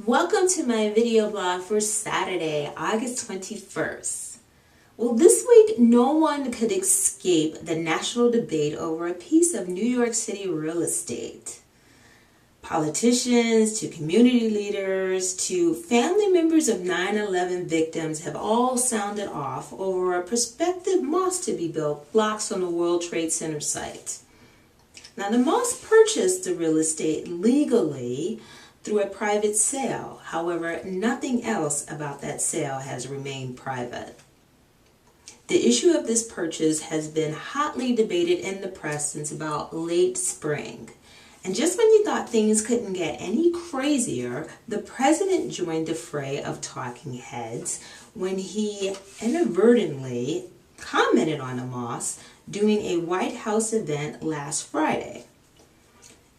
Welcome to my video blog for Saturday, August 21st. Well, this week, no one could escape the national debate over a piece of New York City real estate. Politicians, to community leaders, to family members of 9/11 victims have all sounded off over a prospective mosque to be built blocks from the World Trade Center site. Now, the mosque purchased the real estate legally through a private sale. However, nothing else about that sale has remained private. The issue of this purchase has been hotly debated in the press since about late spring. And just when you thought things couldn't get any crazier, the president joined the fray of talking heads when he inadvertently commented on a mosque during a White House event last Friday.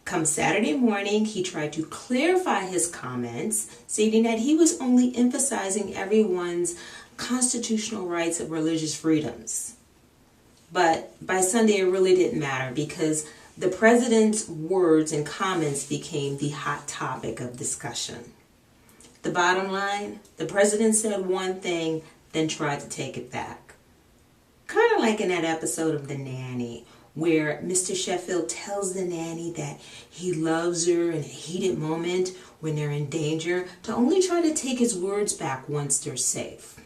Come Saturday morning, he tried to clarify his comments, stating that he was only emphasizing everyone's constitutional rights of religious freedoms. But by Sunday, it really didn't matter because the president's words and comments became the hot topic of discussion. The bottom line, the president said one thing, then tried to take it back. Kind of like in that episode of The Nanny, where Mr. Sheffield tells the nanny that he loves her in a heated moment when they're in danger, to only try to take his words back once they're safe.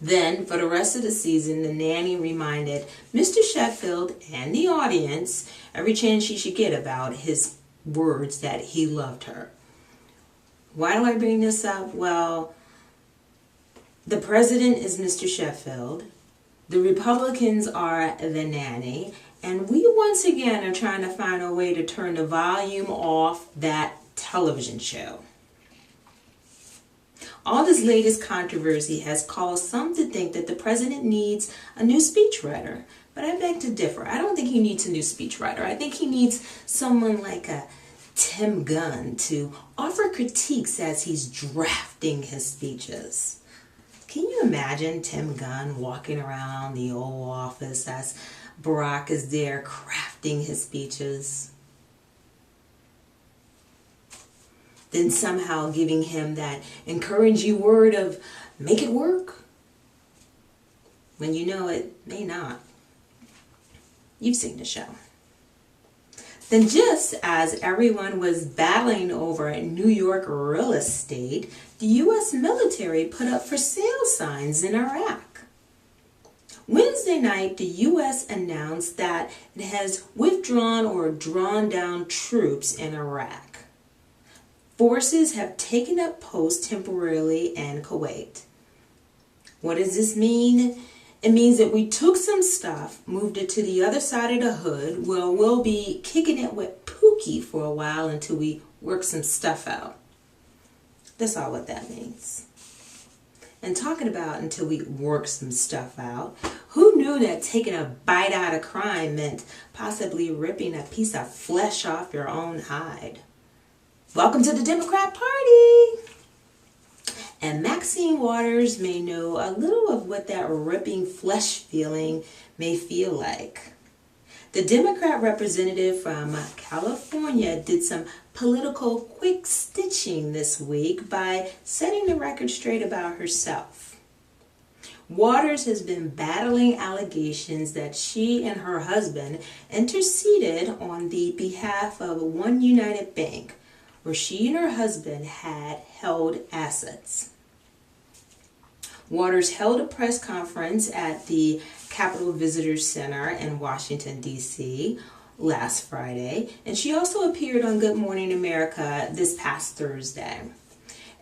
Then, for the rest of the season, the nanny reminded Mr. Sheffield and the audience every chance she should get about his words that he loved her. Why do I bring this up? Well, the president is Mr. Sheffield. The Republicans are the nanny, and we once again are trying to find a way to turn the volume off that television show. All this latest controversy has caused some to think that the president needs a new speechwriter, but I beg to differ. I don't think he needs a new speechwriter. I think he needs someone like a Tim Gunn to offer critiques as he's drafting his speeches. Can you imagine Tim Gunn walking around the Oval Office as Barack is there crafting his speeches? Then somehow giving him that encouraging word of make it work, when you know it may not. You've seen the show. Then just as everyone was battling over New York real estate, the U.S. military put up for sale signs in Iraq. Wednesday night, the U.S. announced that it has withdrawn or drawn down troops in Iraq. Forces have taken up posts temporarily in Kuwait. What does this mean? It means that we took some stuff, moved it to the other side of the hood. Well, we'll be kicking it with Pookie for a while until we work some stuff out. That's all what that means. And talking about until we work some stuff out, who knew that taking a bite out of crime meant possibly ripping a piece of flesh off your own hide? Welcome to the Democrat Party! And Maxine Waters may know a little of what that ripping flesh feeling may feel like. The Democrat representative from California did some political quick stitching this week by setting the record straight about herself. Waters has been battling allegations that she and her husband interceded on the behalf of One United Bank, where she and her husband had held assets. Waters held a press conference at the Capitol Visitor Center in Washington, D.C. last Friday, and she also appeared on Good Morning America this past Thursday.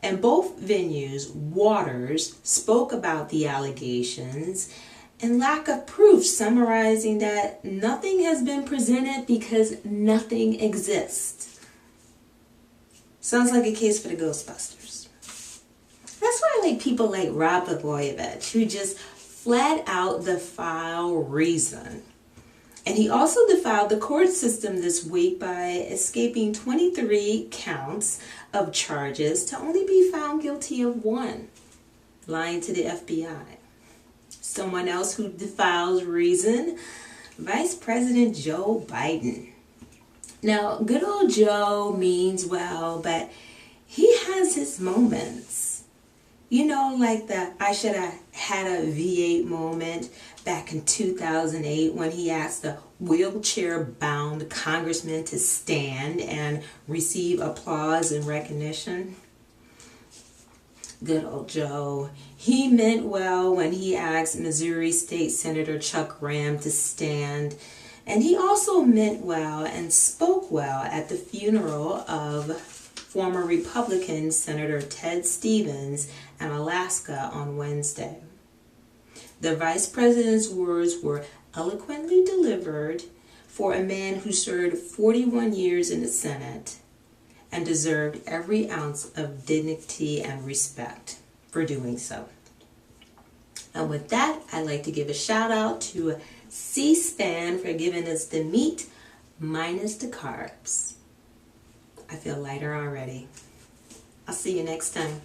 In both venues, Waters spoke about the allegations and lack of proof, summarizing that nothing has been presented because nothing exists. Sounds like a case for the Ghostbusters. That's why I like people like Rob Blagojevich, who just flat out defile reason. And he also defied the court system this week by escaping 23 counts of charges to only be found guilty of one, lying to the FBI. Someone else who defiles reason, Vice President Joe Biden. Now, good old Joe means well, but he has his moments. You know, like the I should have had a V8 moment back in 2008 when he asked the wheelchair-bound congressman to stand and receive applause and recognition. Good old Joe. He meant well when he asked Missouri State Senator Chuck Graham to stand. And he also meant well and spoke well at the funeral of former Republican Senator Ted Stevens in Alaska on Wednesday. The vice president's words were eloquently delivered for a man who served 41 years in the Senate and deserved every ounce of dignity and respect for doing so. And with that, I'd like to give a shout out to C-SPAN for giving us the meat minus the carbs. I feel lighter already. I'll see you next time.